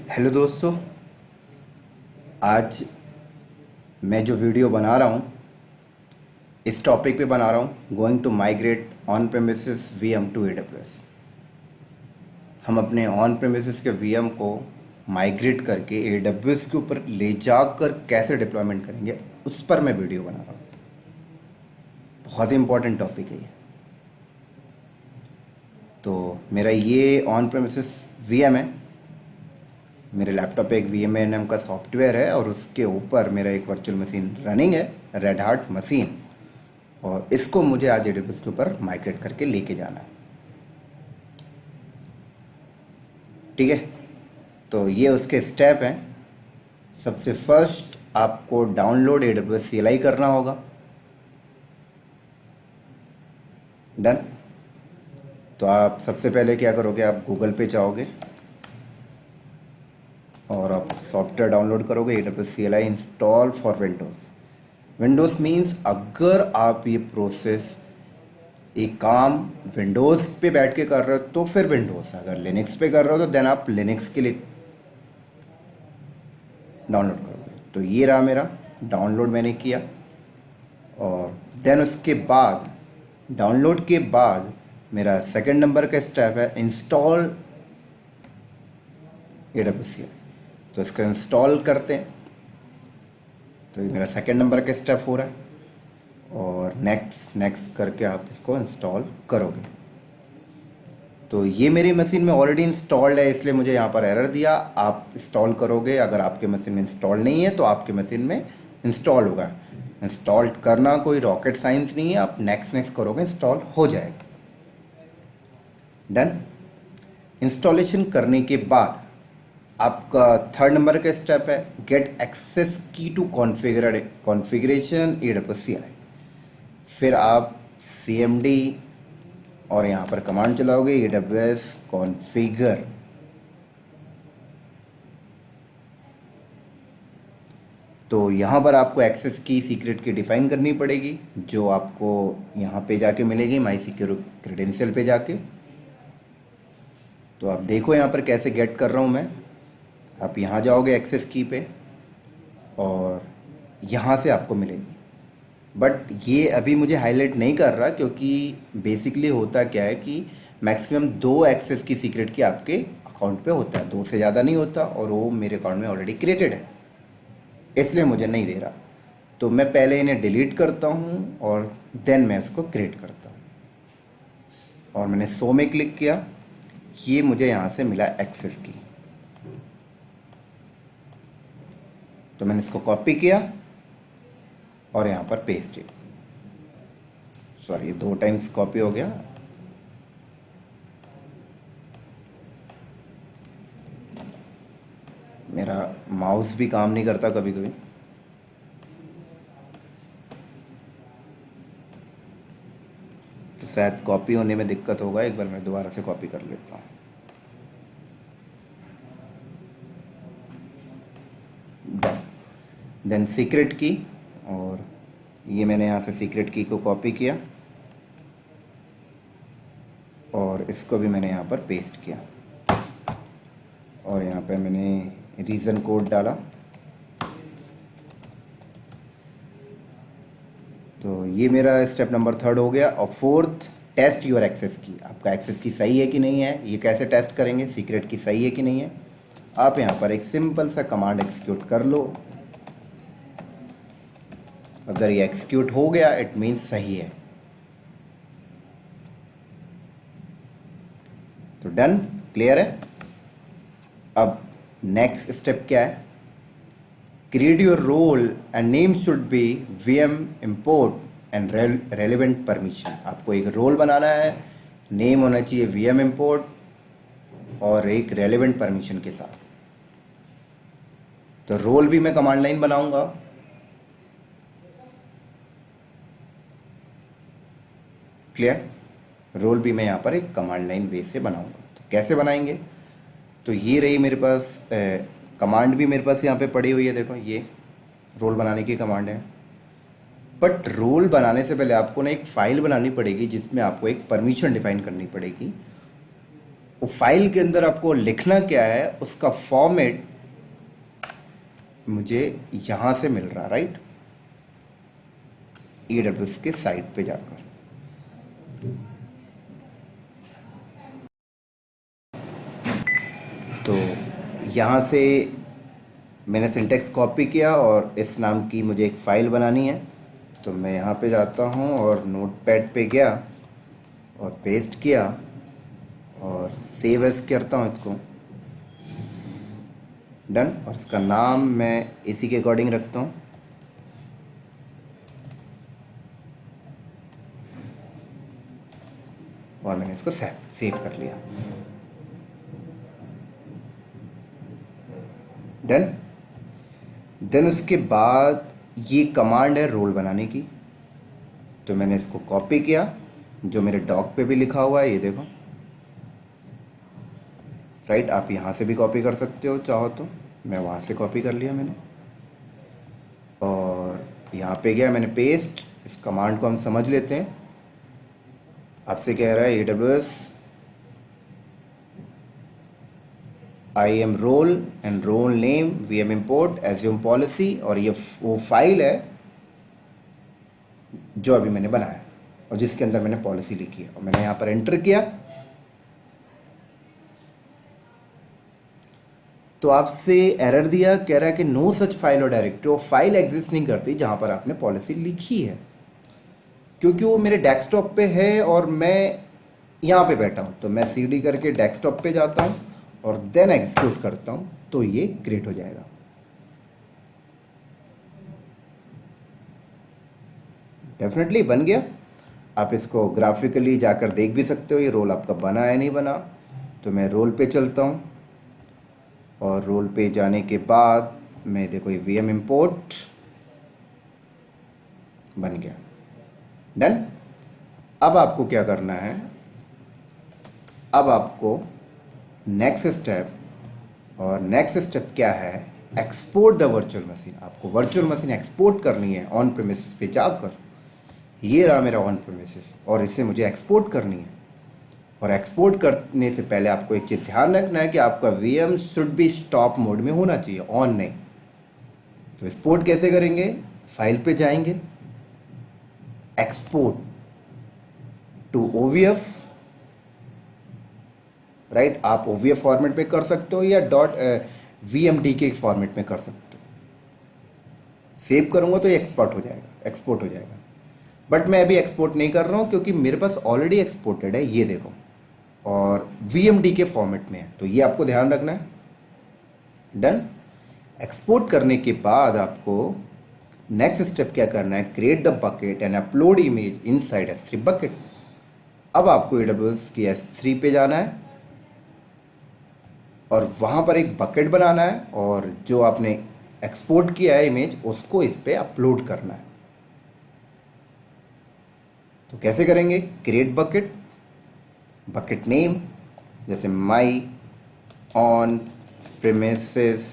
Hello दोस्तों। आज मैं जो वीडियो बना रहा हूँ इस टॉपिक पे बना रहा हूँ, going to migrate on premises VM to AWS. हम अपने ऑन प्रेमिसेस के वीएम को माइग्रेट करके एडब्ल्यूएस के ऊपर ले जाकर कैसे डिप्लॉयमेंट करेंगे, उस पर मैं वीडियो बना रहा हूँ। बहुत ही इंपॉर्टेंट टॉपिक है ये। तो मेरा ये ऑन प्रेमिसेस वीएम है। मेरे लैपटॉप पे एक VMNM का सॉफ्टवेयर है और उसके ऊपर मेरा एक वर्चुअल मशीन रनिंग है, रेड हार्ट मशीन। और इसको मुझे आज एडब्ल्यूएस के ऊपर माइग्रेट करके लेके जाना है। ठीक है, तो ये उसके स्टेप हैं। सबसे फर्स्ट आपको डाउनलोड AWS CLI करना होगा। डन। तो आप सबसे पहले क्या करोगे, आप गूगल पे जाओगे और आप सॉफ्टवेयर डाउनलोड करोगे AWS CLI install for Windows means अगर आप ये प्रोसेस एक काम विंडोज़ पे बैठ के कर रहे हो तो फिर विंडोज़, अगर लिनक्स पे कर रहे हो तो देन आप लिनक्स के लिए डाउनलोड करोगे। तो ये रहा मेरा डाउनलोड मैंने किया। और देन उसके बाद डाउनलोड के बाद मेरा सेकंड नंबर का स्टेप है इंस्टॉल AWS CLI। तो इसको इंस्टॉल करते हैं। तो ये मेरा सेकंड नंबर का स्टेप हो रहा है और नेक्स्ट नेक्स्ट करके आप इसको इंस्टॉल करोगे। तो ये मेरी मशीन में ऑलरेडी इंस्टॉल्ड है, इसलिए मुझे यहाँ पर एरर दिया। आप इंस्टॉल करोगे, अगर आपके मशीन में इंस्टॉल नहीं है तो आपके मशीन में इंस्टॉल होगा। इंस्टॉल करना कोई रॉकेट साइंस नहीं है, आप नेक्स्ट नेक्स्ट करोगे इंस्टॉल हो जाएगा। डन। इंस्टॉलेशन करने के बाद आपका थर्ड नंबर का स्टेप है गेट एक्सेस की टू कॉन्फ़िगरेशन AWS CLI। फिर आप CMD और यहाँ पर कमांड चलाओगे AWS कॉन्फ़िगर। तो यहाँ पर आपको एक्सेस की सीक्रेट की डिफ़ाइन करनी पड़ेगी, जो आपको यहाँ पे जाके मिलेगी माई सिक्योर क्रेडेंशियल पे जाके। तो आप देखो यहाँ पर कैसे गेट कर रहा हूँ मैं। आप यहाँ जाओगे एक्सेस की पे और यहाँ से आपको मिलेगी, बट ये अभी मुझे हाईलाइट नहीं कर रहा क्योंकि बेसिकली होता क्या है कि मैक्सिमम 2 एक्सेस की सीक्रेट की आपके अकाउंट पे होता है, 2 से ज़्यादा नहीं होता, और वो मेरे अकाउंट में ऑलरेडी क्रिएटेड है, इसलिए मुझे नहीं दे रहा। तो मैं पहले इन्हें डिलीट करता हूँ और देन मैं इसको क्रिएट करता हूँ। और मैंने 100 में क्लिक किया, ये मुझे यहाँ से मिला एक्सेस की। तो मैंने इसको कॉपी किया और यहाँ पर पेस्ट किया। सॉरी, 2 टाइम्स कॉपी हो गया। मेरा माउस भी काम नहीं करता कभी कभी। तो शायद कॉपी होने में दिक्कत होगा, एक बार मैं दोबारा से कॉपी कर लेता हूँ। देन सीक्रेट की, और ये मैंने यहाँ से सीक्रेट की को कॉपी किया और इसको भी मैंने यहाँ पर पेस्ट किया और यहाँ पे मैंने रीज़न कोड डाला। तो ये मेरा स्टेप नंबर 3 हो गया। और 4th, टेस्ट योर एक्सेस की। आपका एक्सेस की सही है कि नहीं है, ये कैसे टेस्ट करेंगे, सीक्रेट की सही है कि नहीं है। आप यहाँ पर एक सिंपल सा कमांड एग्जीक्यूट कर लो। अगर ये एग्जीक्यूट हो गया इट मीन्स सही है। तो डन, क्लियर है। अब नेक्स्ट स्टेप क्या है, create your role and name should be VM import and relevant permission. आपको एक रोल बनाना है, नेम होना चाहिए VM import और एक रेलिवेंट परमिशन के साथ। तो रोल भी मैं कमांड लाइन बनाऊंगा। क्लियर, रोल भी मैं यहाँ पर एक कमांड लाइन बेस से बनाऊंगा। तो कैसे बनाएंगे, तो ये रही मेरे पास कमांड भी मेरे पास यहाँ पे पड़ी हुई है। देखो ये रोल बनाने की कमांड है, बट रोल बनाने से पहले आपको ना एक फ़ाइल बनानी पड़ेगी जिसमें आपको एक परमिशन डिफाइन करनी पड़ेगी। वो फाइल के अंदर आपको लिखना क्या है उसका फॉर्मेट मुझे यहाँ से मिल रहा, राइट, AWS के साइट पे जाकर। तो यहाँ से मैंने सिंटेक्स कॉपी किया और इस नाम की मुझे एक फ़ाइल बनानी है। तो मैं यहाँ पे जाता हूँ और नोटपैड पे गया और पेस्ट किया और सेव एज करता हूँ इसको, डन। और इसका नाम मैं इसी के अकॉर्डिंग रखता हूँ। और मैंने इसको सेव कर लिया, डन। देन उसके बाद ये कमांड है रोल बनाने की, तो मैंने इसको कॉपी किया, जो मेरे डॉक पे भी लिखा हुआ है, ये देखो, राइट। आप यहाँ से भी कॉपी कर सकते हो चाहो तो, मैं वहाँ से कॉपी कर लिया मैंने। और यहाँ पे गया मैंने पेस्ट। इस कमांड को हम समझ लेते हैं। आपसे कह रहा है AWS IAM role and role name VM import assume policy, और ये वो फाइल है जो अभी मैंने बनाया और जिसके अंदर मैंने पॉलिसी लिखी है। और मैंने यहाँ पर एंटर किया तो आपसे एरर दिया, कह रहा है कि नो सच फाइल और डायरेक्टरी। वो फाइल एग्जिस्ट नहीं करती जहाँ पर आपने पॉलिसी लिखी है, क्योंकि वो मेरे डेस्कटॉप पे है और मैं यहाँ पे बैठा हूँ। तो मैं CD करके डेस्कटॉप पे जाता हूँ और देन एग्जीक्यूट करता हूँ, तो ये क्रिएट हो जाएगा। डेफिनेटली बन गया। आप इसको ग्राफिकली जाकर देख भी सकते हो ये रोल आपका बना है नहीं बना। तो मैं रोल पे चलता हूँ और रोल पे जाने के बाद मैं देखो ये VM import बन गया, डन। अब आपको क्या करना है, अब आपको नेक्स्ट स्टेप, और नेक्स्ट स्टेप क्या है, एक्सपोर्ट द वर्चुअल मशीन। आपको वर्चुअल मशीन एक्सपोर्ट करनी है ऑन प्रेमिसेस पे जाकर। ये रहा मेरा ऑन प्रेमिसेस और इसे मुझे एक्सपोर्ट करनी है। और एक्सपोर्ट करने से पहले आपको एक चीज़ ध्यान रखना है कि आपका VM should be stop mode में होना चाहिए, ऑन नहीं। तो एक्सपोर्ट कैसे करेंगे, फाइल पे जाएंगे, एक्सपोर्ट टू OVF, राइट। आप OVF फॉर्मेट में कर सकते हो या .vmd के फॉर्मेट में कर सकते हो। सेव करूँगा तो ये एक्सपोर्ट हो जाएगा, बट मैं अभी एक्सपोर्ट नहीं कर रहा हूँ क्योंकि मेरे पास ऑलरेडी एक्सपोर्टेड है, ये देखो, और VMD के फॉर्मेट में है। तो ये आपको ध्यान रखना है, डन। एक्सपोर्ट करने के बाद आपको नेक्स्ट स्टेप क्या करना है, create the bucket and upload image inside S3 bucket. अब आपको AWS की S3 पे जाना है और वहाँ पर एक बकेट बनाना है और जो आपने एक्सपोर्ट किया है इमेज उसको इस पे अपलोड करना है। तो कैसे करेंगे, क्रिएट बकेट, बकेट नेम जैसे माई ऑन प्रेमिसेस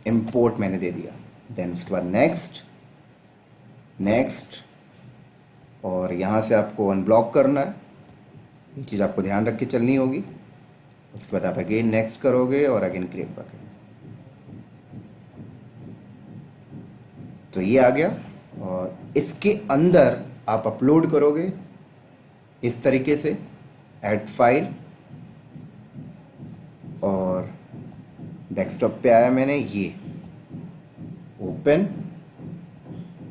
इंपोर्ट मैंने दे दिया। देन उसके बाद नेक्स्ट, और यहाँ से आपको अनब्लॉक करना है। ये चीज़ आपको ध्यान रख के चलनी होगी। उसके बाद आप अगेन नेक्स्ट करोगे और अगेन क्रिएट बकेट। तो ये आ गया और इसके अंदर आप अपलोड करोगे इस तरीके से, ऐड फाइल, और डेस्कटॉप पे आया मैंने, ये ओपन,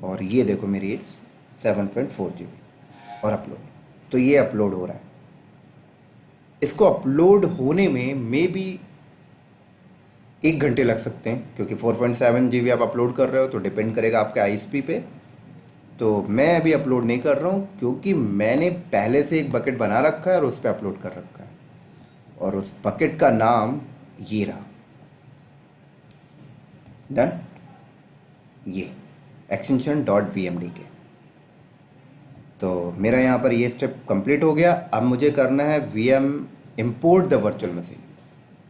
और ये देखो मेरी 7.4 GB और अपलोड। तो ये अपलोड हो रहा है। इसको अपलोड होने में मे बी 1 घंटे लग सकते हैं, क्योंकि 4.7 GB आप अपलोड कर रहे हो, तो डिपेंड करेगा आपके ISP पे। तो मैं अभी अपलोड नहीं कर रहा हूँ क्योंकि मैंने पहले से एक बकेट बना रखा है और उस पर अपलोड कर रखा है, और उस बकेट का नाम ये रहा, डन। ये एक्सटेंशन .vmd के। तो मेरा यहाँ पर ये स्टेप कंप्लीट हो गया। अब मुझे करना है VM import the virtual machine.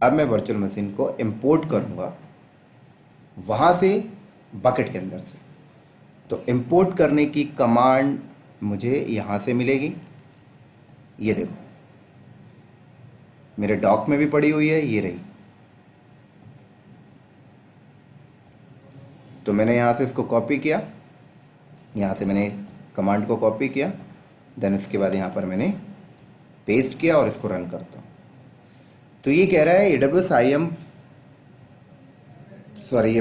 अब मैं वर्चुअल मशीन को इंपोर्ट करूँगा वहाँ से, बकेट के अंदर से। तो इंपोर्ट करने की कमांड मुझे यहाँ से मिलेगी, ये देखो, मेरे डॉक में भी पड़ी हुई है, ये रही। तो मैंने यहाँ से इसको कॉपी किया, यहाँ से मैंने कमांड को कॉपी किया, देन उसके बाद यहाँ पर मैंने पेस्ट किया और इसको रन करता हूँ। तो ये कह रहा है AWS IAM, सॉरी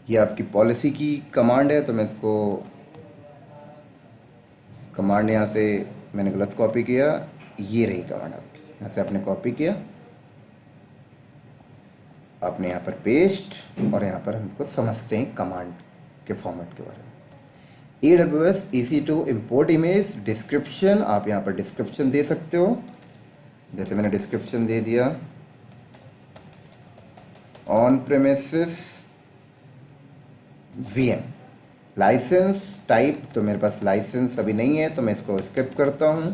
ये आपकी पॉलिसी की कमांड है। तो मैं इसको कमांड यहाँ से मैंने गलत कॉपी किया, ये रही कमांड आपकी, यहाँ से आपने कॉपी किया, आपने यहाँ पर पेस्ट, और यहाँ पर हम इसको समझते हैं कमांड के फॉर्मेट के बारे में। AWS EC2 import image description, आप यहाँ पर डिस्क्रिप्शन दे सकते हो, जैसे मैंने डिस्क्रिप्शन दे दिया on premises VM। Licence type, तो मेरे पास लाइसेंस अभी नहीं है तो मैं इसको स्किप करता हूँ।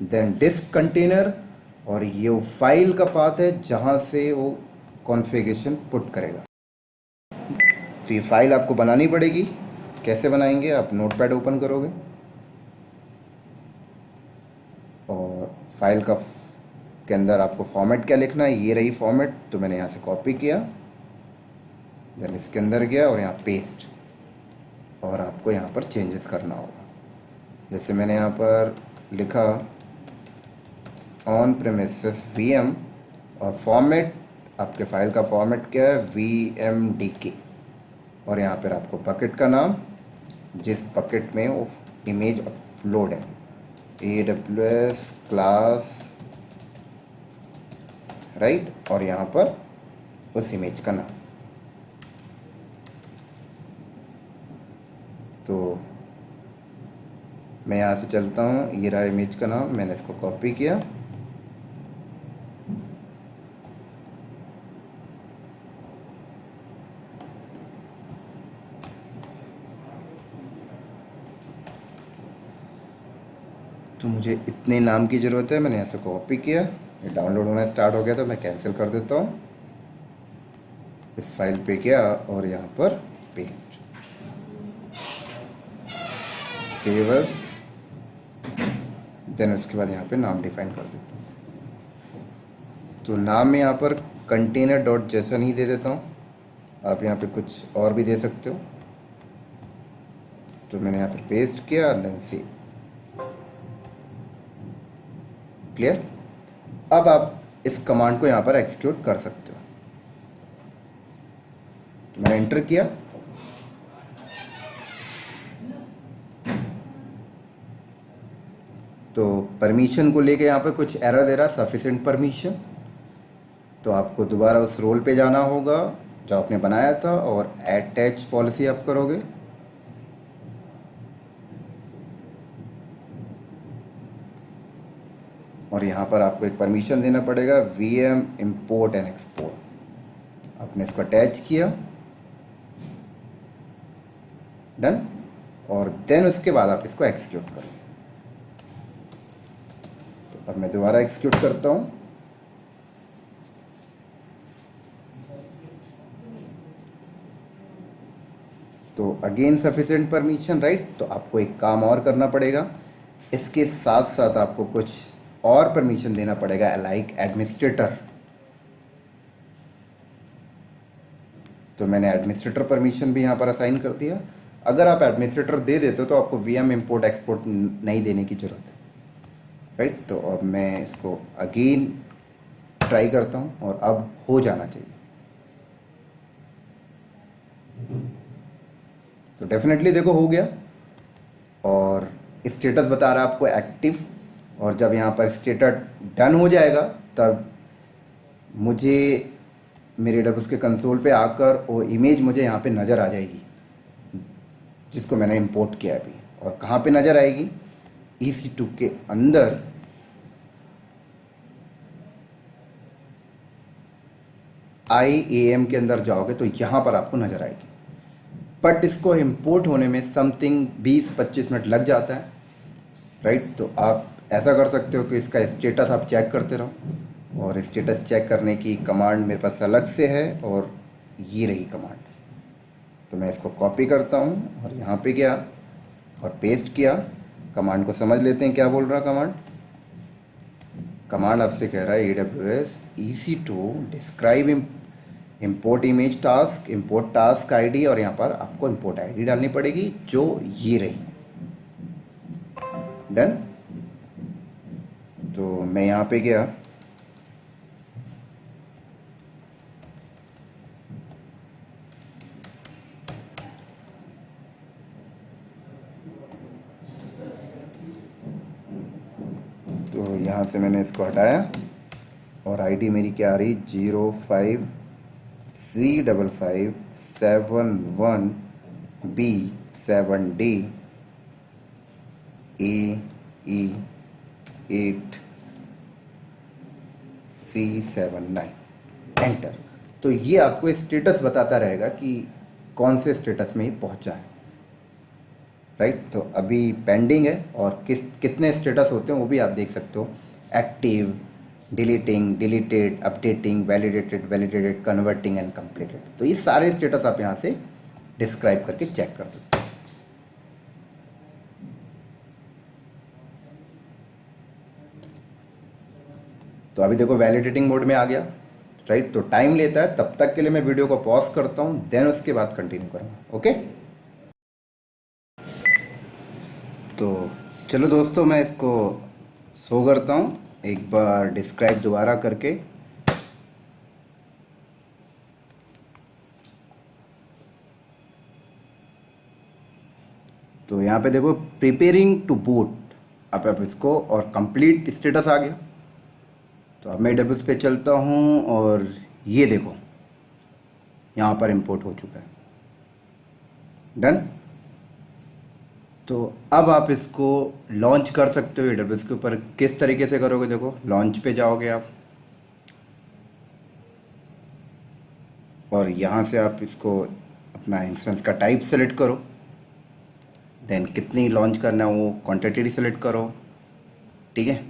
देन डिस्क कंटेनर, और ये वो फाइल का पाथ है जहाँ से वो कॉन्फ़िगरेशन पुट करेगा। तो ये फाइल आपको बनानी पड़ेगी। कैसे बनाएंगे? आप नोटपैड ओपन करोगे और फाइल के अंदर आपको फॉर्मेट क्या लिखना है, ये रही फॉर्मेट। तो मैंने यहाँ से कॉपी किया, देन इसके अंदर गया और यहाँ पेस्ट, और आपको यहाँ पर चेंजेस करना होगा। जैसे मैंने यहाँ पर लिखा ऑन प्रेमिसेस VM, और फॉर्मेट, आपके फाइल का फॉर्मेट क्या है, VMDK, और यहाँ पर आपको बकेट का नाम, जिस बकेट में वो इमेज अपलोड है, AWS क्लास, राइट, और यहाँ पर उस इमेज का नाम। तो मैं यहाँ से चलता हूँ, ये रहा इमेज का नाम, मैंने इसको कॉपी किया, तो मुझे इतने नाम की ज़रूरत है, मैंने यहाँ से कॉपी किया, ये डाउनलोड होना स्टार्ट हो गया तो मैं कैंसिल कर देता हूँ। इस फाइल पे गया और यहाँ पर पेस्ट, सेव एज़, देन उसके बाद यहाँ पे नाम डिफाइन कर देता हूँ। तो नाम में यहाँ पर container.json ही दे देता हूँ, आप यहाँ पे कुछ और भी दे सकते हो। तो मैंने यहाँ पर पेस्ट किया, देन सेव, क्लियर। अब आप इस कमांड को यहाँ पर एग्जीक्यूट कर सकते हो। तो मैंने एंटर किया, तो परमिशन को लेके यहाँ पे कुछ एरर दे रहा, सफिशिएंट परमिशन। तो आपको दोबारा उस रोल पे जाना होगा जो आपने बनाया था, और अटैच पॉलिसी आप करोगे। और यहाँ पर आपको एक परमिशन देना पड़ेगा, VM इंपोर्ट एंड एक्सपोर्ट। आपने इसको अटैच किया, डन, और देन उसके बाद आप इसको एक्सिक्यूट करो। तो अब मैं दोबारा एक्सिक्यूट करता हूँ। तो अगेन सफिशिएंट परमिशन, राइट। तो आपको एक काम और करना पड़ेगा, इसके साथ साथ आपको कुछ और परमिशन देना पड़ेगा, लाइक एडमिनिस्ट्रेटर। तो मैंने एडमिनिस्ट्रेटर परमिशन भी यहाँ पर असाइन कर दिया। अगर आप एडमिनिस्ट्रेटर दे देते हो तो आपको VM इंपोर्ट एक्सपोर्ट नहीं देने की ज़रूरत है, राइट। तो अब मैं इसको अगेन ट्राई करता हूँ और अब हो जाना चाहिए। तो डेफिनेटली देखो हो गया, और स्टेटस बता रहा है आपको एक्टिव। और जब यहाँ पर स्टेटस डन हो जाएगा तब मुझे मेरे AWS के कंसोल पे आकर वो इमेज मुझे यहाँ पे नज़र आ जाएगी जिसको मैंने इंपोर्ट किया अभी। और कहाँ पे नज़र आएगी? EC2 के अंदर IAM के अंदर जाओगे तो यहाँ पर आपको नज़र आएगी। बट इसको इंपोर्ट होने में समथिंग 20-25 मिनट लग जाता है, राइट। तो आप ऐसा कर सकते हो कि इसका स्टेटस आप चेक करते रहो, और स्टेटस चेक करने की कमांड मेरे पास अलग से है, और ये रही कमांड। तो मैं इसको कॉपी करता हूँ और यहाँ पे गया और पेस्ट किया। कमांड को समझ लेते हैं क्या बोल रहा कमांड। कमांड आपसे कह रहा है AWS EC2 describe import image task, import task ID, और यहाँ पर आपको इम्पोर्ट आईडी डालनी पड़ेगी जो ये रही। डन। तो मैं यहाँ पे गया, तो यहाँ से मैंने इसको हटाया और आईडी मेरी क्या आ रही, 05C55C7D AE8C79, एंटर। तो ये आपको स्टेटस बताता रहेगा कि कौन से स्टेटस में ये पहुंचा है, राइट। तो अभी पेंडिंग है, और कितने स्टेटस होते हैं वो भी आप देख सकते हो। Active, deleting, deleted, updating, validated, validated, converting and completed. तो ये सारे स्टेटस आप यहाँ से डिस्क्राइब करके चेक कर सकते हो। तो अभी देखो वैलिडेटिंग मोड में आ गया, राइट। तो टाइम लेता है, तब तक के लिए मैं वीडियो को पॉज करता हूँ, देन उसके बाद कंटिन्यू करूँगा। ओके। तो चलो दोस्तों, मैं इसको शो करता हूँ एक बार डिस्क्राइब दोबारा करके। तो यहाँ पे देखो प्रिपेयरिंग टू बूट, अब आप इसको, और कंप्लीट स्टेटस आ गया। तो अब मैं AWS पे चलता हूँ और ये देखो यहाँ पर इंपोर्ट हो चुका है। डन। तो अब आप इसको लॉन्च कर सकते हो AWS के ऊपर। किस तरीके से करोगे, देखो लॉन्च पे जाओगे आप, और यहाँ से आप इसको अपना इंस्टेंस का टाइप सेलेक्ट करो, देन कितनी लॉन्च करना है वो क्वांटिटी सेलेक्ट करो, ठीक है।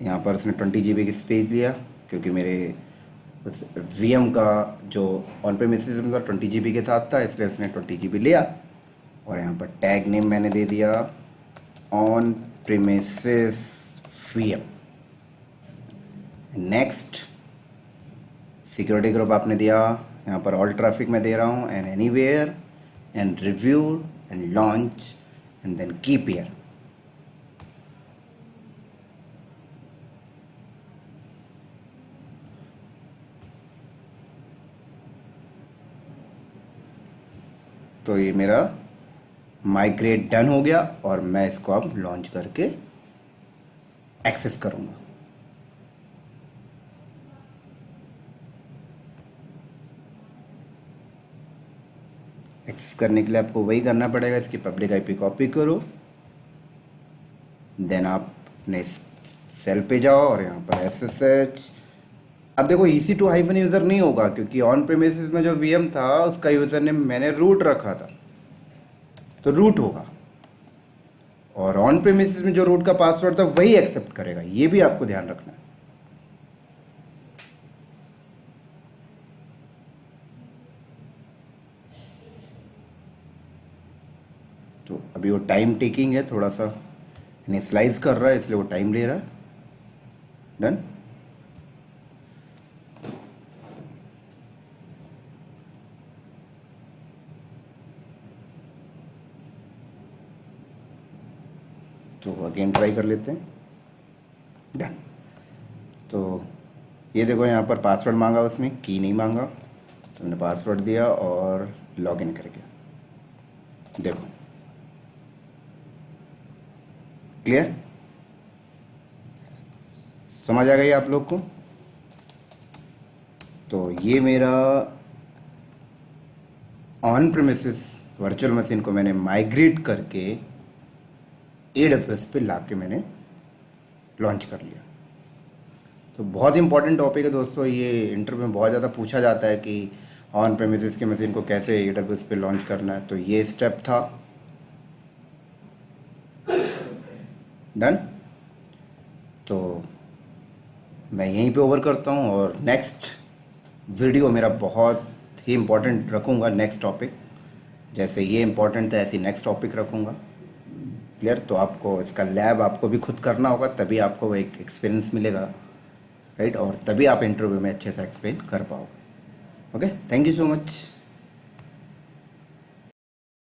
यहाँ पर उसने 20 GB की स्पेस लिया, क्योंकि मेरे उस VM का जो ऑन प्रेमिसेस में 20 GB के साथ था, इसलिए उसने 20 GB लिया। और यहाँ पर टैग नेम मैंने दे दिया on premises VM। Next, security group आपने दिया, यहाँ पर ऑल ट्रैफिक में दे रहा हूँ, and anywhere, and review, and launch, and then keep here. तो ये मेरा माइग्रेट डन हो गया, और मैं इसको अब लॉन्च करके एक्सेस करूँगा। एक्सेस करने के लिए आपको वही करना पड़ेगा, इसकी पब्लिक IP कॉपी करो, देन आप अपने सेल पे जाओ और यहाँ पर SSH। अब देखो EC2 हाइफन यूज़र नहीं होगा, क्योंकि ऑन प्रेमिसेस में जो VM था उसका यूज़र नेम मैंने रूट रखा था, तो रूट होगा। और ऑन प्रेमिसेस में जो रूट का पासवर्ड था वही एक्सेप्ट करेगा, ये भी आपको ध्यान रखना है। तो अभी वो टाइम टेकिंग है, थोड़ा सा इनिशियलाइज कर रहा है, इसलिए वो टाइम ले रहा है। डन। तो अगेन ट्राई कर लेते हैं। डन। तो ये देखो यहाँ पर पासवर्ड मांगा, उसमें की नहीं मांगा, तो मैंने पासवर्ड दिया और लॉगिन कर गया। देखो क्लियर, समझ आ गई आप लोग को। तो ये मेरा ऑन प्रेमिसेस वर्चुअल मशीन को मैंने माइग्रेट करके AWS पे ला के मैंने लॉन्च कर लिया। तो बहुत इंपॉर्टेंट टॉपिक है दोस्तों, ये इंटरव्यू में बहुत ज़्यादा पूछा जाता है कि ऑन प्रेमिसेस की मशीन को कैसे AWS पे लॉन्च करना है। तो ये स्टेप था। डन। तो मैं यहीं पे ओवर करता हूँ, और नेक्स्ट वीडियो मेरा बहुत ही इम्पोर्टेंट रखूँगा। नेक्स्ट टॉपिक जैसे ये इम्पोर्टेंट था, ऐसी नेक्स्ट टॉपिक रखूँगा। क्लियर? तो आपको इसका लैब आपको भी खुद करना होगा, तभी आपको वो एक एक्सपीरियंस मिलेगा, राइट? और तभी आप इंटरव्यू में अच्छे से एक्सप्लेन कर पाओगे। Okay, thank you so much.